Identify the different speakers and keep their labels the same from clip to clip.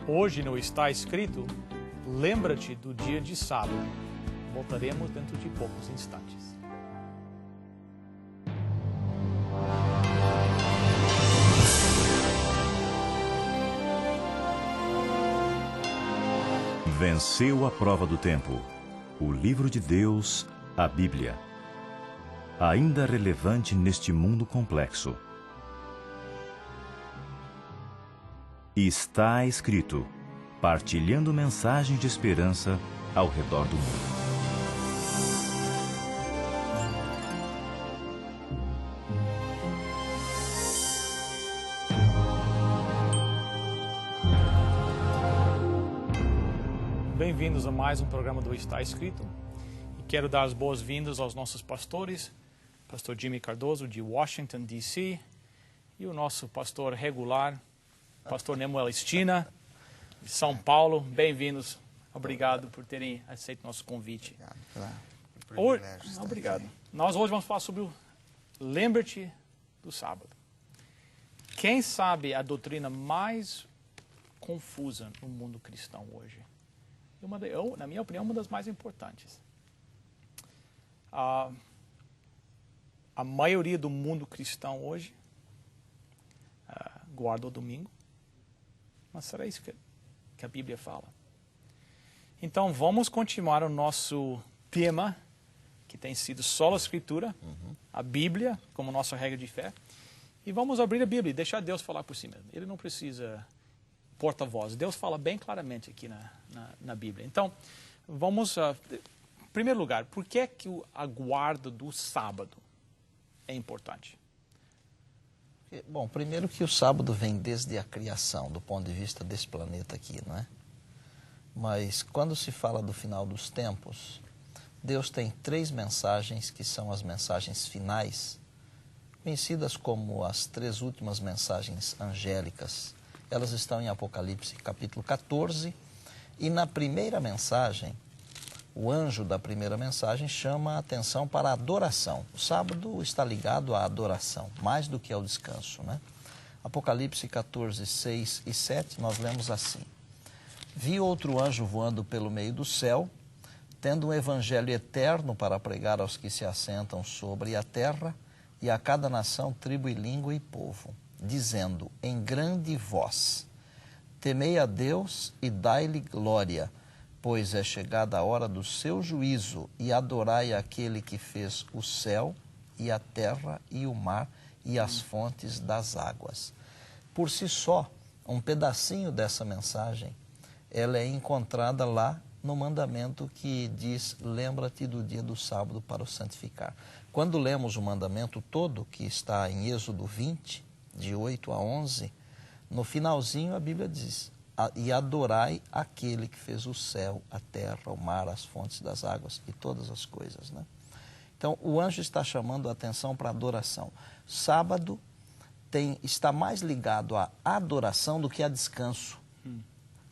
Speaker 1: Hoje não está escrito, lembra-te do dia de sábado. Voltaremos dentro de poucos instantes.
Speaker 2: Venceu a prova do tempo. O livro de Deus, a Bíblia. Ainda relevante neste mundo complexo. Está escrito, partilhando mensagens de esperança ao redor do mundo.
Speaker 1: Bem-vindos a mais um programa do Está Escrito. E quero dar as boas-vindas aos nossos pastores, pastor Jimmy Cardoso, de Washington, D.C., e o nosso pastor regular, pastor Nemuel Estina, de São Paulo. Bem-vindos. Obrigado por terem aceito nosso convite. Obrigado. Nós hoje vamos falar sobre o Lembra-te do sábado. Quem sabe a doutrina mais confusa no mundo cristão hoje? Na minha opinião, uma das mais importantes. A maioria do mundo cristão hoje guarda o domingo. Mas será isso que a Bíblia fala? Então, vamos continuar o nosso tema, que tem sido só a Escritura, a Bíblia, como nossa regra de fé. E vamos abrir a Bíblia e deixar Deus falar por si mesmo. Ele não precisa porta-voz. Deus fala bem claramente aqui na Bíblia. Então, vamos... em primeiro lugar, por que é que a guarda do sábado é importante?
Speaker 3: Bom, primeiro que o sábado vem desde a criação, do ponto de vista desse planeta aqui, não é? Mas quando se fala do final dos tempos, Deus tem 3 mensagens que são as mensagens finais, conhecidas como as 3 últimas mensagens angélicas. Elas estão em Apocalipse, capítulo 14, e na primeira mensagem, o anjo da primeira mensagem chama a atenção para a adoração. O sábado está ligado à adoração, mais do que ao descanso, né? Apocalipse 14, 6 e 7, nós lemos assim. Vi outro anjo voando pelo meio do céu, tendo um evangelho eterno para pregar aos que se assentam sobre a terra e a cada nação, tribo e língua e povo, dizendo em grande voz, temei a Deus e dai-lhe glória, pois é chegada a hora do seu juízo, e adorai aquele que fez o céu e a terra e o mar e as fontes das águas. Por si só, um pedacinho dessa mensagem, ela é encontrada lá no mandamento que diz, lembra-te do dia do sábado para o santificar. Quando lemos o mandamento todo, que está em Êxodo 20, de 8 a 11, no finalzinho a Bíblia diz, e adorai aquele que fez o céu, a terra, o mar, as fontes das águas e todas as coisas, né? Então, o anjo está chamando a atenção para a adoração. Sábado está mais ligado à adoração do que a descanso.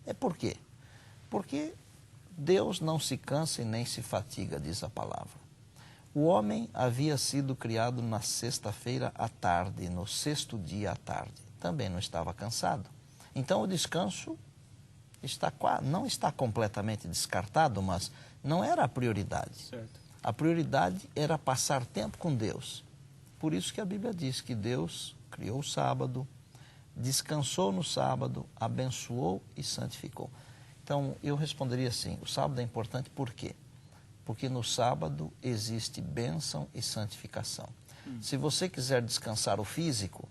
Speaker 3: É por quê? Porque Deus não se cansa e nem se fatiga, diz a palavra. O homem havia sido criado na sexta-feira à tarde, no 6º dia à tarde. Também não estava cansado. Então, o descanso não está completamente descartado, mas não era a prioridade.
Speaker 1: Certo.
Speaker 3: A prioridade era passar tempo com Deus. Por isso que a Bíblia diz que Deus criou o sábado, descansou no sábado, abençoou e santificou. Então, eu responderia assim, o sábado é importante por quê? Porque no sábado existe bênção e santificação. Se você quiser descansar o físico,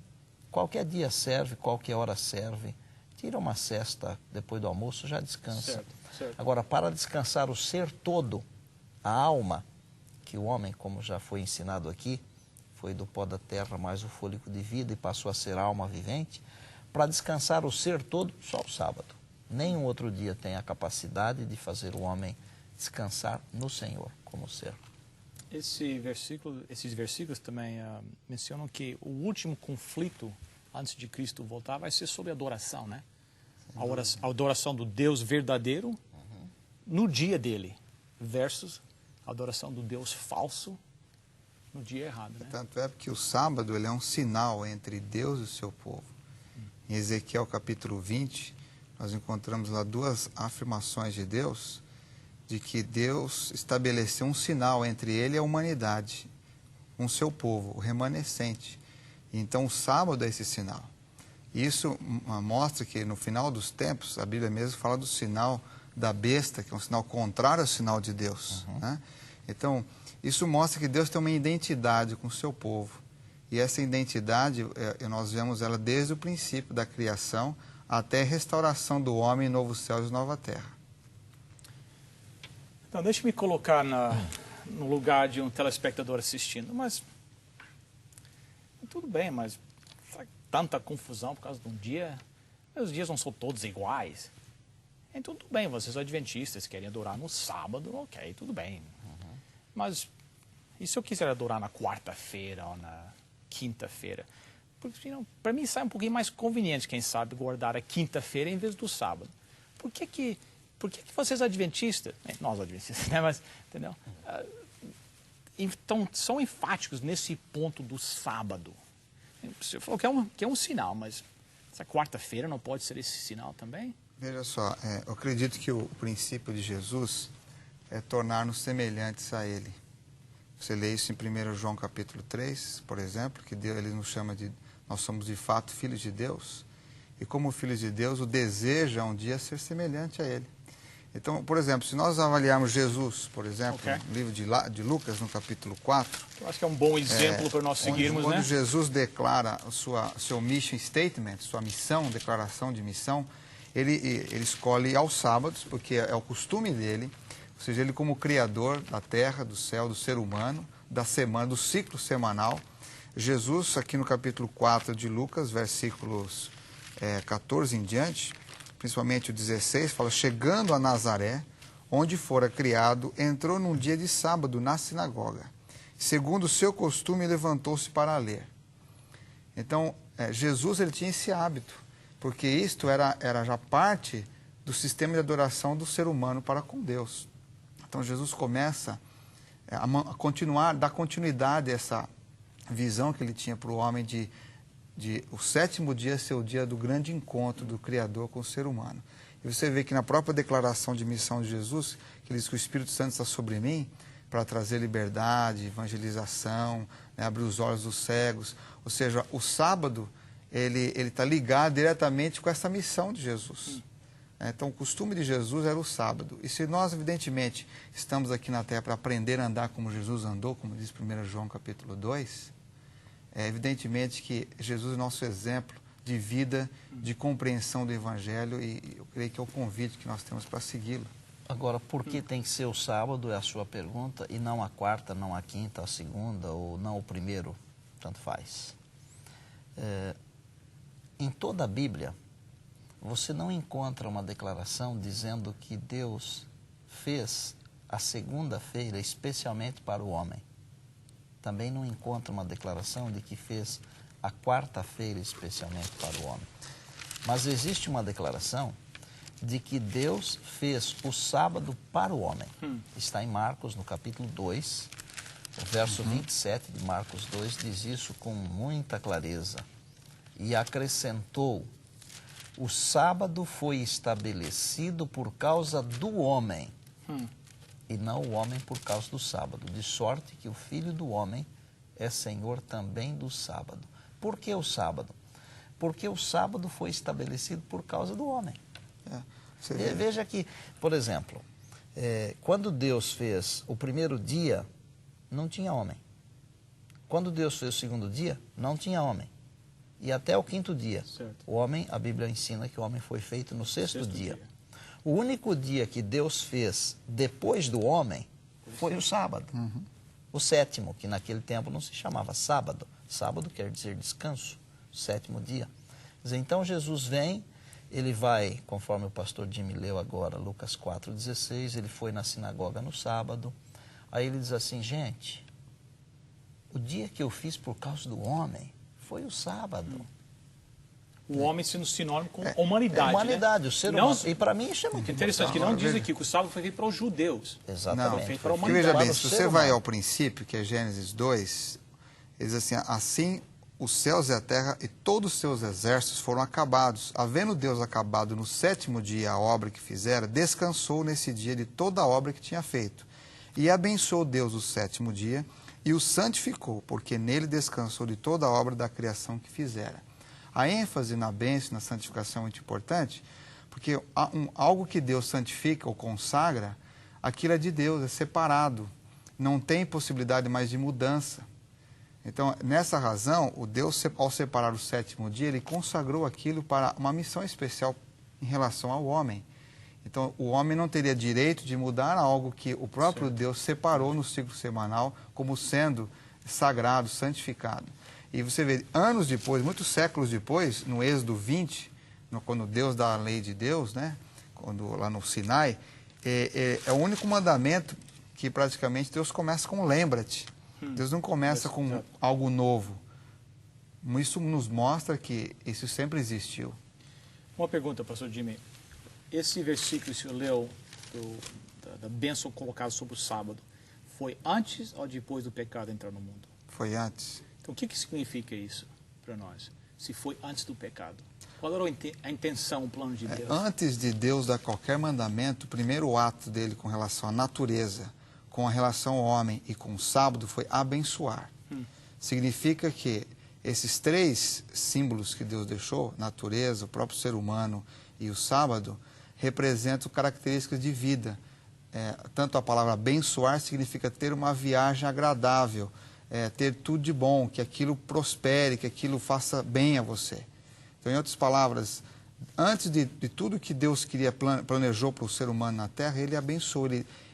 Speaker 3: qualquer dia serve, qualquer hora serve. Tira uma sesta depois do almoço, já descansa.
Speaker 1: Certo.
Speaker 3: Agora, para descansar o ser todo, a alma, que o homem, como já foi ensinado aqui, foi do pó da terra mais o fôlego de vida e passou a ser alma vivente, para descansar o ser todo, só o sábado. Nenhum outro dia tem a capacidade de fazer o homem descansar no Senhor como ser.
Speaker 1: Esses versículos também mencionam que o último conflito antes de Cristo voltar vai ser sobre adoração, né? A adoração do Deus verdadeiro no dia dele, versus a adoração do Deus falso no dia errado, né?
Speaker 4: Tanto é que o sábado ele é um sinal entre Deus e o seu povo. Em Ezequiel capítulo 20, nós encontramos lá duas afirmações de Deus, de que Deus estabeleceu um sinal entre ele e a humanidade, com o seu povo, o remanescente. Então, o sábado é esse sinal. Isso mostra que no final dos tempos, a Bíblia mesmo fala do sinal da besta, que é um sinal contrário ao sinal de Deus. Né? Então, isso mostra que Deus tem uma identidade com o seu povo. E essa identidade, nós vemos ela desde o princípio da criação até a restauração do homem em novos céus e nova terra.
Speaker 1: Então, deixe-me colocar no lugar de um telespectador assistindo. Mas, tudo bem, mas tanta confusão por causa de um dia. Os dias não são todos iguais. Então, tudo bem, vocês adventistas querem adorar no sábado, ok, tudo bem. Mas, e se eu quiser adorar na quarta-feira ou na quinta-feira? Porque, para mim, sai um pouquinho mais conveniente, quem sabe, guardar a quinta-feira em vez do sábado. Por que vocês adventistas, nós adventistas, né, mas, entendeu? Então, são enfáticos nesse ponto do sábado. Você falou que é um sinal, mas essa quarta-feira não pode ser esse sinal também?
Speaker 4: Veja só, eu acredito que o princípio de Jesus é tornar-nos semelhantes a Ele. Você lê isso em 1 João capítulo 3, por exemplo, que Deus, ele nos chama de, nós somos de fato filhos de Deus, e como filhos de Deus, o desejo é um dia ser semelhante a Ele. Então, por exemplo, se nós avaliarmos Jesus, por exemplo, no livro de Lucas, no capítulo 4...
Speaker 1: Eu acho que é um bom exemplo para nós seguirmos,
Speaker 4: onde
Speaker 1: né?
Speaker 4: Jesus declara seu mission statement, sua missão, declaração de missão, ele escolhe aos sábados, porque é o costume dele, ou seja, ele como criador da terra, do céu, do ser humano, da semana, do ciclo semanal. Jesus, aqui no capítulo 4 de Lucas, versículos 14 em diante, principalmente o 16, fala, chegando a Nazaré, onde fora criado, entrou num dia de sábado na sinagoga. Segundo o seu costume, levantou-se para ler. Então, Jesus ele tinha esse hábito, porque isto era já parte do sistema de adoração do ser humano para com Deus. Então, Jesus começa a continuar, dar continuidade a essa visão que ele tinha para o homem de o sétimo dia ser o dia do grande encontro do Criador com o ser humano. E você vê que na própria declaração de missão de Jesus, que ele diz que o Espírito Santo está sobre mim para trazer liberdade, evangelização, né, abrir os olhos dos cegos. Ou seja, o sábado, ele está ligado diretamente com essa missão de Jesus. Então, o costume de Jesus era o sábado. E se nós, evidentemente, estamos aqui na Terra para aprender a andar como Jesus andou, como diz 1 João capítulo 2, evidentemente que Jesus é nosso exemplo de vida, de compreensão do Evangelho, e eu creio que é o convite que nós temos para segui-lo.
Speaker 3: Agora, por que tem que ser o sábado, é a sua pergunta, e não a quarta, não a quinta, a segunda, ou não o primeiro, tanto faz. Em toda a Bíblia, você não encontra uma declaração dizendo que Deus fez a segunda-feira especialmente para o homem. Também não encontra uma declaração de que fez a quarta-feira especialmente para o homem. Mas existe uma declaração de que Deus fez o sábado para o homem. Está em Marcos, no capítulo 2, o verso 27 de Marcos 2 diz isso com muita clareza. E acrescentou, o sábado foi estabelecido por causa do homem, e não o homem por causa do sábado, de sorte que o Filho do Homem é Senhor também do sábado. Por que o sábado? Porque o sábado foi estabelecido por causa do homem. Veja que, por exemplo, quando Deus fez o primeiro dia, não tinha homem. Quando Deus fez o segundo dia, não tinha homem. E até o quinto dia, o homem, a Bíblia ensina que o homem foi feito no sexto dia. O único dia que Deus fez depois do homem foi o sábado. O sétimo, que naquele tempo não se chamava sábado. Sábado quer dizer descanso, sétimo dia. Então Jesus vem, ele vai, conforme o pastor Jimmy leu agora, Lucas 4,16, ele foi na sinagoga no sábado. Aí ele diz assim, gente, o dia que eu fiz por causa do homem foi o sábado.
Speaker 1: O homem sendo sinônimo com humanidade.
Speaker 3: Humanidade,
Speaker 1: né?
Speaker 3: o ser humano. E para mim isso é muito
Speaker 1: interessante, que não diz aqui que o sábado foi feito para os judeus.
Speaker 3: Exatamente.
Speaker 1: Foi feito para a humanidade.
Speaker 4: Veja bem, se você vai ao princípio, que é Gênesis 2, ele diz assim os céus e a terra e todos os seus exércitos foram acabados. Havendo Deus acabado no 7º dia a obra que fizera, descansou nesse dia de toda a obra que tinha feito. E abençoou Deus o 7º dia e o santificou, porque nele descansou de toda a obra da criação que fizera. A ênfase na bênção, na santificação é muito importante, porque algo que Deus santifica ou consagra, aquilo é de Deus, é separado, não tem possibilidade mais de mudança. Então, nessa razão, o Deus, ao separar o 7º dia, ele consagrou aquilo para uma missão especial em relação ao homem. Então, o homem não teria direito de mudar algo que o próprio Deus separou no ciclo semanal como sendo sagrado, santificado. E você vê, anos depois, muitos séculos depois, no Êxodo 20, quando Deus dá a lei de Deus, né? Lá no Sinai, é o único mandamento que praticamente Deus começa com lembra-te. Deus não começa com algo novo. Isso nos mostra que isso sempre existiu.
Speaker 1: Uma pergunta, pastor Jimmy. Esse versículo que o senhor leu, da bênção colocada sobre o sábado, foi antes ou depois do pecado entrar no mundo?
Speaker 4: Foi antes.
Speaker 1: Então, o que significa isso para nós? Se foi antes do pecado? Qual era a intenção, o plano de Deus?
Speaker 4: Antes de Deus dar qualquer mandamento, o primeiro ato dele com relação à natureza, com a relação ao homem e com o sábado foi abençoar. Significa que esses 3 símbolos que Deus deixou, natureza, o próprio ser humano e o sábado, representam características de vida. Tanto a palavra abençoar significa ter uma viagem agradável, ter tudo de bom, que aquilo prospere, que aquilo faça bem a você. Então, em outras palavras, antes de tudo que Deus planejou para o ser humano na terra, ele abençoou,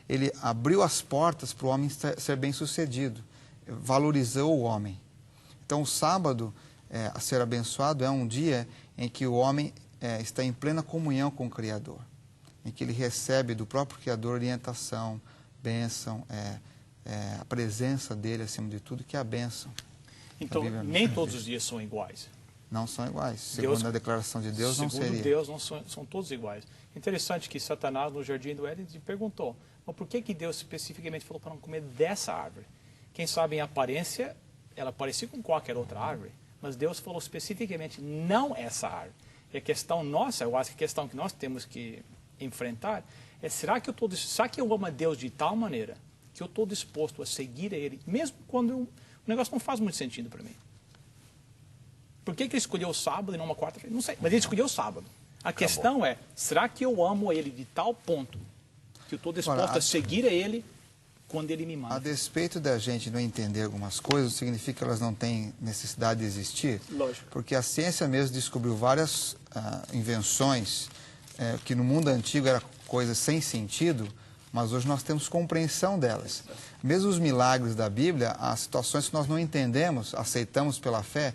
Speaker 4: ele abriu as portas para o homem ser bem-sucedido, valorizou o homem. Então, o sábado a ser abençoado é um dia em que o homem está em plena comunhão com o Criador, em que ele recebe do próprio Criador orientação, bênção, a presença dele acima de tudo, que é a bênção.
Speaker 1: Então, nem todos os dias são iguais.
Speaker 4: Não são iguais. Segundo a declaração de Deus, não seria.
Speaker 1: Segundo Deus, não são todos iguais. Interessante que Satanás, no jardim do Éden, perguntou, mas por que Deus especificamente falou para não comer dessa árvore? Quem sabe em aparência, ela parecia com qualquer outra árvore, mas Deus falou especificamente não essa árvore. E a questão nossa, eu acho que a questão que nós temos que enfrentar é, será que eu amo a Deus de tal maneira que eu estou disposto a seguir a Ele, mesmo quando o negócio não faz muito sentido para mim? Por que ele escolheu o sábado e não uma quarta-feira? Não sei, mas ele escolheu o sábado. A questão é, será que eu amo ele de tal ponto que eu estou disposto a seguir a ele quando ele me manda?
Speaker 4: A despeito da gente não entender algumas coisas, significa que elas não têm necessidade de existir?
Speaker 1: Lógico.
Speaker 4: Porque a ciência mesmo descobriu várias invenções que no mundo antigo eram coisas sem sentido, mas hoje nós temos compreensão delas. Mesmo os milagres da Bíblia, as situações que nós não entendemos, aceitamos pela fé,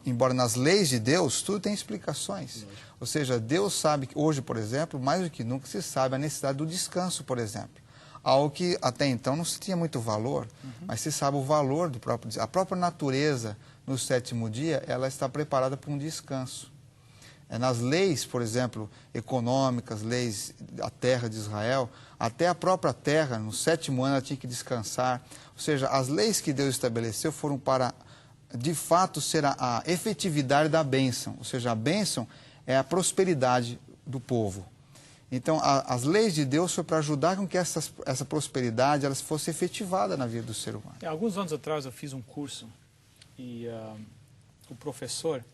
Speaker 4: embora nas leis de Deus, tudo tem explicações. Ou seja, Deus sabe que hoje, por exemplo, mais do que nunca se sabe a necessidade do descanso, por exemplo. Algo que até então não se tinha muito valor, mas se sabe o valor do próprio dia. A própria natureza, no 7º dia, ela está preparada para um descanso. Nas leis, por exemplo, econômicas, leis da terra de Israel, até a própria terra, no 7º ano, ela tinha que descansar. Ou seja, as leis que Deus estabeleceu foram para, de fato, ser a efetividade da bênção. Ou seja, a bênção é a prosperidade do povo. Então, as leis de Deus foi para ajudar com que essa prosperidade ela fosse efetivada na vida do ser humano.
Speaker 1: Alguns anos atrás eu fiz um curso e o professor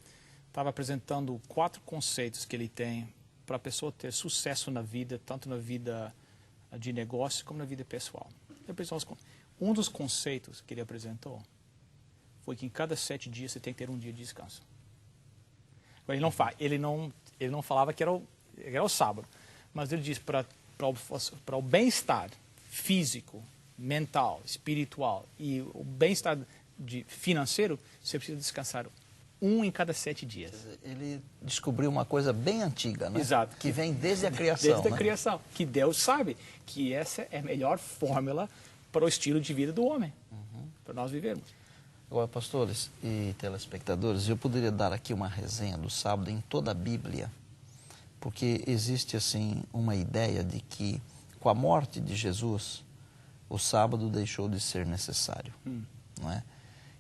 Speaker 1: estava apresentando 4 conceitos que ele tem para a pessoa ter sucesso na vida, tanto na vida de negócio como na vida pessoal. Um dos conceitos que ele apresentou foi que em cada 7 dias você tem que ter um dia de descanso. Ele não falava que era o sábado, mas ele diz para o bem-estar físico, mental, espiritual e o bem-estar financeiro, você precisa descansar em cada 7 dias.
Speaker 3: Ele descobriu uma coisa bem antiga, né?
Speaker 1: Exato.
Speaker 3: Que vem desde a criação.
Speaker 1: Desde a criação. Que Deus sabe que essa é a melhor fórmula para o estilo de vida do homem, para nós vivermos.
Speaker 3: Agora, pastores e telespectadores, eu poderia dar aqui uma resenha do sábado em toda a Bíblia, porque existe, assim, uma ideia de que, com a morte de Jesus, o sábado deixou de ser necessário, não é?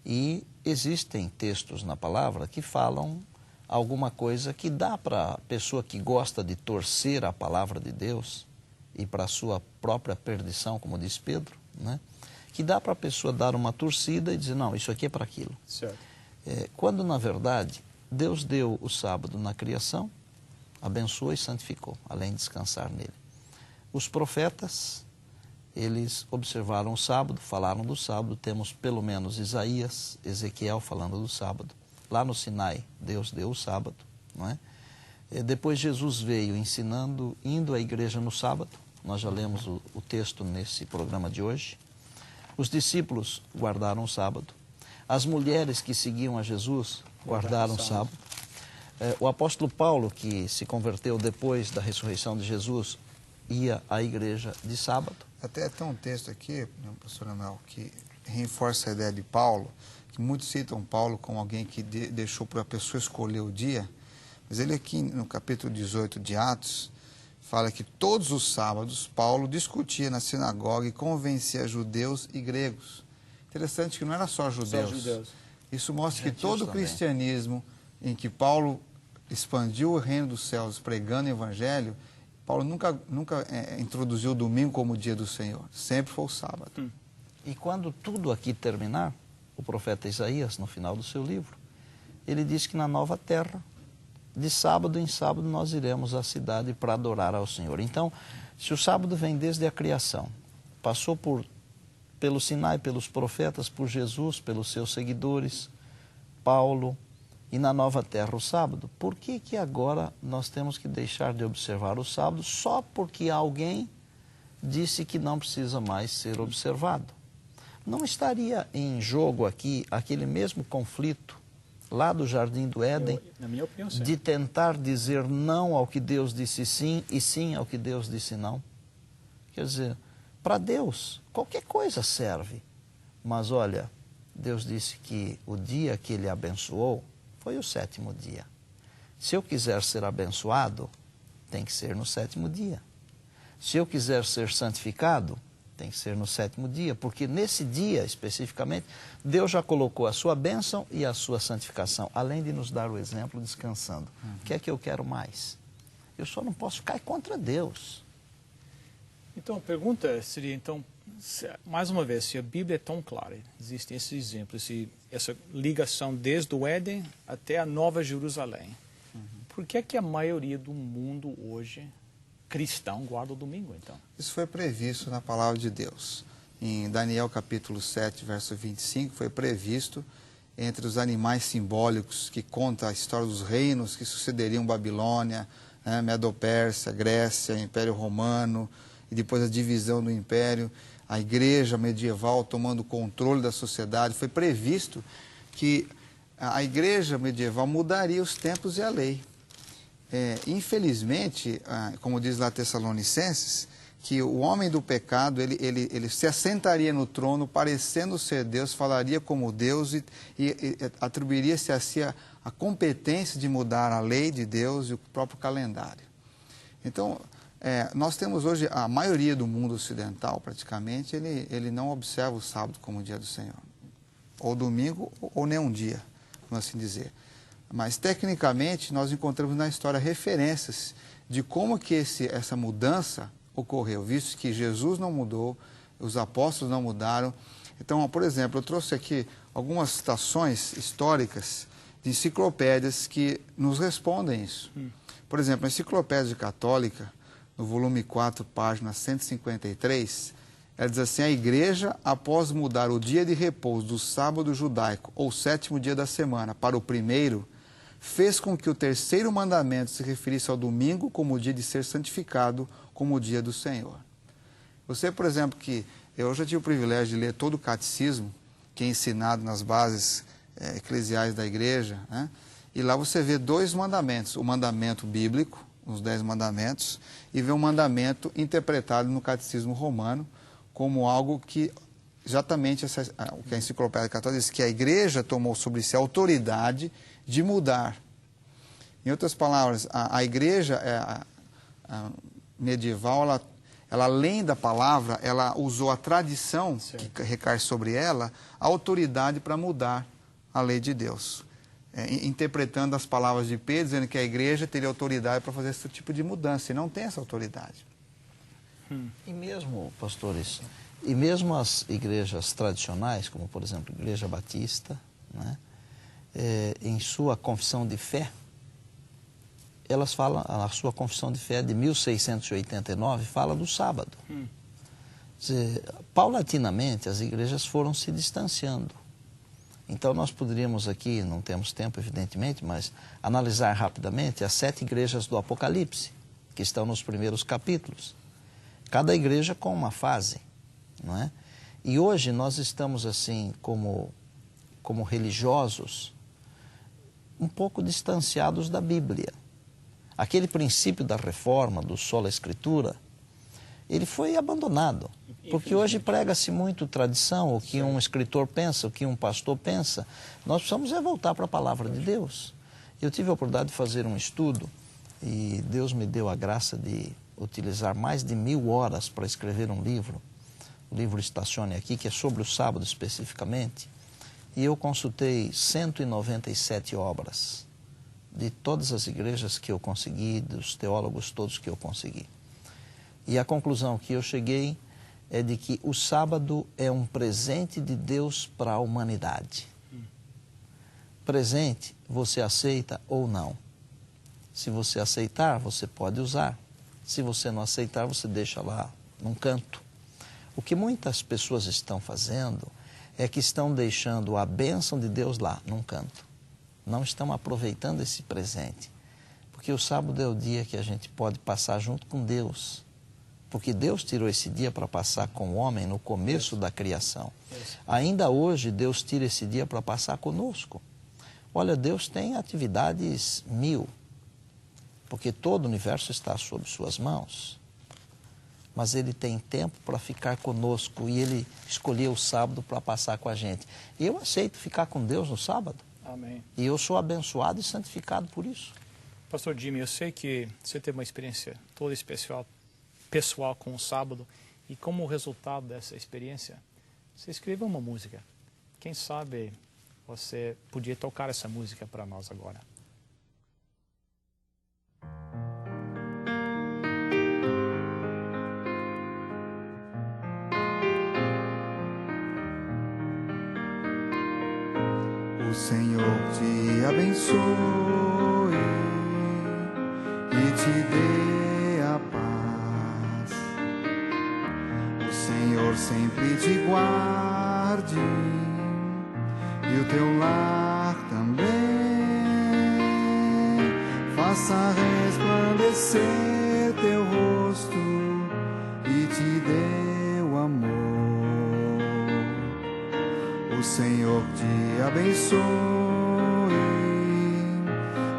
Speaker 3: E existem textos na palavra que falam alguma coisa que dá para a pessoa que gosta de torcer a palavra de Deus e para a sua própria perdição, como diz Pedro, né? Que dá para a pessoa dar uma torcida e dizer, não, isso aqui é para aquilo.
Speaker 1: Certo.
Speaker 3: Quando, na verdade, Deus deu o sábado na criação, abençoou e santificou, além de descansar nele. Os profetas, eles observaram o sábado, falaram do sábado, temos pelo menos Isaías, Ezequiel falando do sábado. Lá no Sinai, Deus deu o sábado, não é? Depois Jesus veio ensinando, indo à igreja no sábado, nós já lemos o texto nesse programa de hoje. Os discípulos guardaram o sábado. As mulheres que seguiam a Jesus guardaram o sábado. O apóstolo Paulo, que se converteu depois da ressurreição de Jesus, ia à igreja de sábado.
Speaker 4: Até tem um texto aqui, pastor Leonel, que reforça a ideia de Paulo, que muitos citam Paulo como alguém que deixou para a pessoa escolher o dia, mas ele aqui no capítulo 18 de Atos, fala que todos os sábados Paulo discutia na sinagoga e convencia judeus e gregos. Interessante que não era só judeus. Isso mostra que todo o cristianismo em que Paulo expandiu o reino dos céus pregando o evangelho, Paulo nunca introduziu o domingo como o dia do Senhor. Sempre foi o sábado.
Speaker 3: E quando tudo aqui terminar, o profeta Isaías, no final do seu livro, ele diz que na nova terra, de sábado em sábado, nós iremos à cidade para adorar ao Senhor. Então, se o sábado vem desde a criação, passou pelo Sinai, pelos profetas, por Jesus, pelos seus seguidores, Paulo, e na nova terra o sábado, por que que agora nós temos que deixar de observar o sábado só porque alguém disse que não precisa mais ser observado? Não estaria em jogo aqui aquele mesmo conflito lá do Jardim do Éden,
Speaker 1: na minha opinião, sim,
Speaker 3: de tentar dizer não ao que Deus disse sim e sim ao que Deus disse não? Quer dizer, para Deus qualquer coisa serve, mas olha, Deus disse que o dia que Ele abençoou foi o 7º dia. Se eu quiser ser abençoado, tem que ser no 7º dia. Se eu quiser ser santificado, tem que ser no 7º dia, porque nesse dia, especificamente, Deus já colocou a sua bênção e a sua santificação, além de nos dar o exemplo descansando. O que é que eu quero mais? Eu só não posso cair contra Deus.
Speaker 1: Então, a pergunta seria, então, mais uma vez, se a Bíblia é tão clara, existem esses exemplos, essa ligação desde o Éden até a Nova Jerusalém, por que é que a maioria do mundo hoje, cristão, guarda o domingo, então?
Speaker 4: Isso foi previsto na palavra de Deus. Em Daniel capítulo 7, verso 25, foi previsto entre os animais simbólicos que conta a história dos reinos que sucederiam Babilônia, Medo-Pérsia, Grécia, Império Romano, e depois a divisão do império, a igreja medieval tomando controle da sociedade. Foi previsto que a igreja medieval mudaria os tempos e a lei. Infelizmente, como diz lá Tessalonicenses, que o homem do pecado, ele se assentaria no trono, parecendo ser Deus, falaria como Deus e atribuiria-se a si a competência de mudar a lei de Deus e o próprio calendário. Então, nós temos hoje, a maioria do mundo ocidental, praticamente, ele não observa o sábado como o dia do Senhor. Ou domingo, ou nenhum dia, vamos assim dizer. Mas, tecnicamente, nós encontramos na história referências de como que essa mudança ocorreu, visto que Jesus não mudou, os apóstolos não mudaram. Então, por exemplo, eu trouxe aqui algumas citações históricas de enciclopédias que nos respondem isso. Por exemplo, a Enciclopédia Católica, no volume 4, página 153, ela diz assim: a igreja, após mudar o dia de repouso do sábado judaico, ou 7º dia da semana, para o primeiro, fez com que o 3º mandamento se referisse ao domingo como o dia de ser santificado, como o dia do Senhor. Você, por exemplo, que eu já tive o privilégio de ler todo o catecismo, que é ensinado nas bases eclesiais da igreja, né? E lá você vê 2 mandamentos, o mandamento bíblico, os 10 mandamentos, e vê um mandamento interpretado no catecismo romano como algo que, exatamente o que a Enciclopédia Católica diz, que a igreja tomou sobre si a autoridade de mudar. Em outras palavras, a igreja medieval, ela além da palavra, ela usou a tradição
Speaker 1: Certo.
Speaker 4: que recai sobre ela, a autoridade para mudar a lei de Deus. Interpretando as palavras de Pedro, dizendo que a igreja teria autoridade para fazer esse tipo de mudança, e não tem essa autoridade.
Speaker 3: E mesmo, pastores, e mesmo as igrejas tradicionais, como por exemplo a Igreja Batista, né, em sua confissão de fé, elas falam, a sua confissão de fé de 1689 fala do sábado. Quer dizer, paulatinamente as igrejas foram se distanciando. Então nós poderíamos aqui, não temos tempo evidentemente, mas analisar rapidamente as 7 igrejas do Apocalipse, que estão nos primeiros capítulos. Cada igreja com uma fase, não é? E hoje nós estamos assim, como religiosos, um pouco distanciados da Bíblia. Aquele princípio da reforma, do sola escritura, ele foi abandonado. Porque hoje prega-se muito tradição, o que um escritor pensa, o que um pastor pensa. Nós precisamos voltar para a palavra de Deus. Eu tive a oportunidade de fazer um estudo e Deus me deu a graça de utilizar mais de 1000 horas para escrever um livro. O livro Estacione Aqui, que é sobre o sábado especificamente. E eu consultei 197 obras de todas as igrejas que eu consegui, dos teólogos todos que eu consegui. E a conclusão que eu cheguei é de que o sábado é um presente de Deus para a humanidade. Presente, você aceita ou não. Se você aceitar, você pode usar. Se você não aceitar, você deixa lá num canto. O que muitas pessoas estão fazendo é que estão deixando a bênção de Deus lá, num canto. Não estão aproveitando esse presente. Porque o sábado é o dia que a gente pode passar junto com Deus. Porque Deus tirou esse dia para passar com o homem no começo da criação. Ainda hoje, Deus tira esse dia para passar conosco. Olha, Deus tem atividades 1000, porque todo o universo está sob suas mãos. Mas Ele tem tempo para ficar conosco e Ele escolheu o sábado para passar com a gente. E eu aceito ficar com Deus no sábado.
Speaker 1: Amém.
Speaker 3: E eu sou abençoado e santificado por isso.
Speaker 1: Pastor Jimmy, eu sei que você teve uma experiência toda pessoal com o sábado, e como resultado dessa experiência, você escreveu uma música. Quem sabe você podia tocar essa música para nós agora.
Speaker 4: O Senhor te abençoe e te dê a paz. O Senhor sempre te guarde e o teu lar também. Faça resplandecer teu rosto e te dê o amor. O Senhor te abençoe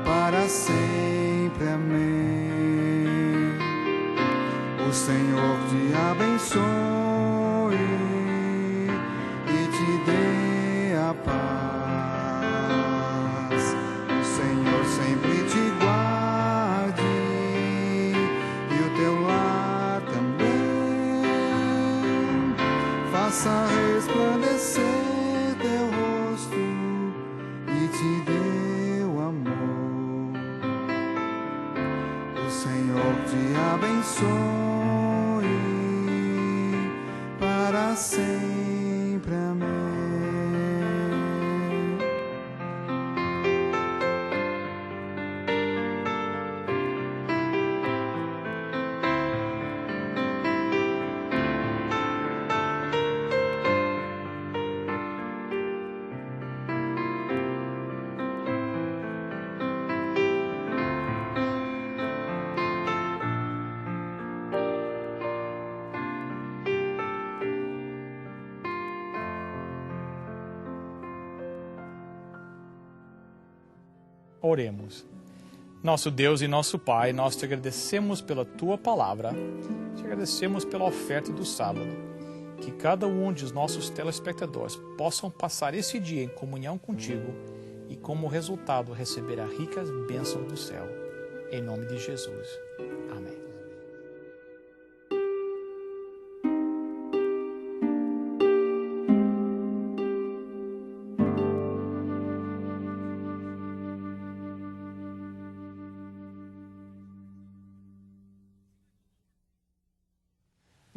Speaker 4: para sempre. Amém. O Senhor te abençoe e te dê a paz. O Senhor sempre te guarde e o teu lar também. Faça resplandecer te deu amor. O Senhor te abençoe para sempre. Amém.
Speaker 1: Oremos. Nosso Deus e nosso Pai, nós te agradecemos pela Tua palavra, te agradecemos pela oferta do sábado, que cada um dos nossos telespectadores possam passar esse dia em comunhão contigo e, como resultado, receber as ricas bênçãos do céu. Em nome de Jesus. Amém.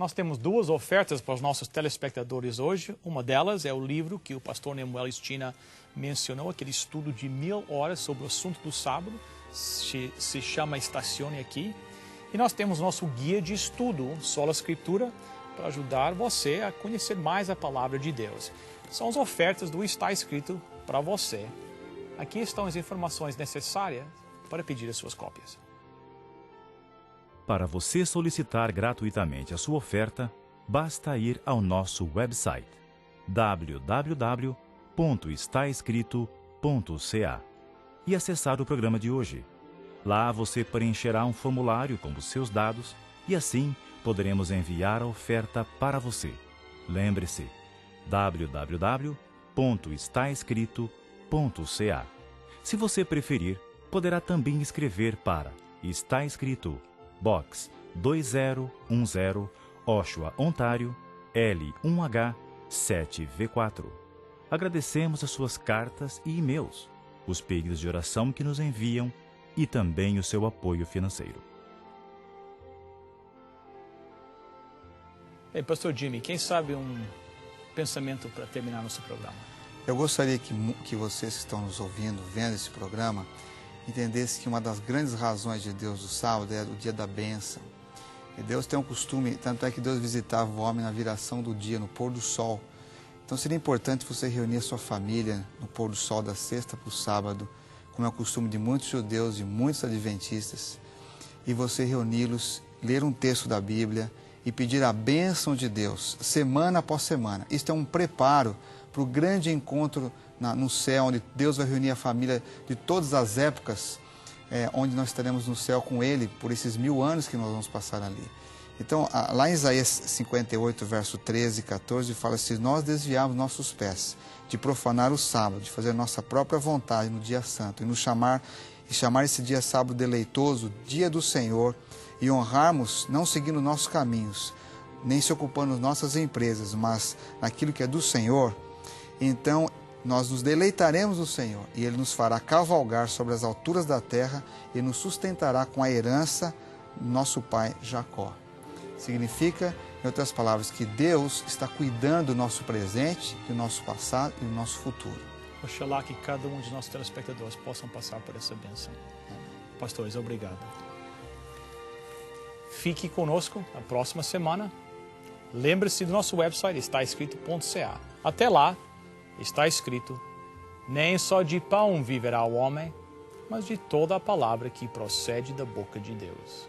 Speaker 1: Nós temos duas ofertas para os nossos telespectadores hoje. Uma delas é o livro que o pastor Nemuel Stina mencionou, aquele estudo de 1000 horas sobre o assunto do sábado, se chama Estacione Aqui. E nós temos nosso guia de estudo, Sola Escritura, para ajudar você a conhecer mais a palavra de Deus. São as ofertas do Está Escrito para você. Aqui estão as informações necessárias para pedir as suas cópias.
Speaker 2: Para você solicitar gratuitamente a sua oferta, basta ir ao nosso website www.estaescrito.ca e acessar o programa de hoje. Lá você preencherá um formulário com os seus dados e assim poderemos enviar a oferta para você. Lembre-se, www.estaescrito.ca. Se você preferir, poderá também escrever para Está Escrito, Box 2010, Oshawa, Ontário, L1H 7V4. Agradecemos as suas cartas e e-mails, os pedidos de oração que nos enviam e também o seu apoio financeiro.
Speaker 1: Bem, pastor Jimmy, quem sabe um pensamento para terminar nosso programa?
Speaker 4: Eu gostaria que vocês que estão nos ouvindo, vendo esse programa, entendessem que uma das grandes razões de Deus do sábado é o dia da bênção. E Deus tem um costume, tanto é que Deus visitava o homem na viração do dia, no pôr do sol. Então seria importante você reunir a sua família no pôr do sol da sexta para o sábado, como é o costume de muitos judeus e muitos adventistas, e você reuni-los, ler um texto da Bíblia e pedir a bênção de Deus, semana após semana. Isto é um preparo para o grande encontro no céu, onde Deus vai reunir a família de todas as épocas, onde nós estaremos no céu com Ele por esses 1000 anos que nós vamos passar ali. Então, lá em Isaías 58, verso 13 e 14, fala: se nós desviarmos nossos pés de profanar o sábado, de fazer nossa própria vontade no dia santo, e chamar esse dia sábado deleitoso, dia do Senhor, e honrarmos, não seguindo nossos caminhos, nem se ocupando das nossas empresas, mas naquilo que é do Senhor, então nós nos deleitaremos no Senhor, e Ele nos fará cavalgar sobre as alturas da terra e nos sustentará com a herança do nosso pai Jacó. Significa, em outras palavras, que Deus está cuidando do nosso presente, do nosso passado e do nosso futuro.
Speaker 1: Oxalá que cada um de nossos telespectadores possam passar por essa bênção. Pastores, obrigado. Fique conosco na próxima semana. Lembre-se do nosso website, estaescrito.ca. Até lá, está escrito: nem só de pão viverá o homem, mas de toda a palavra que procede da boca de Deus.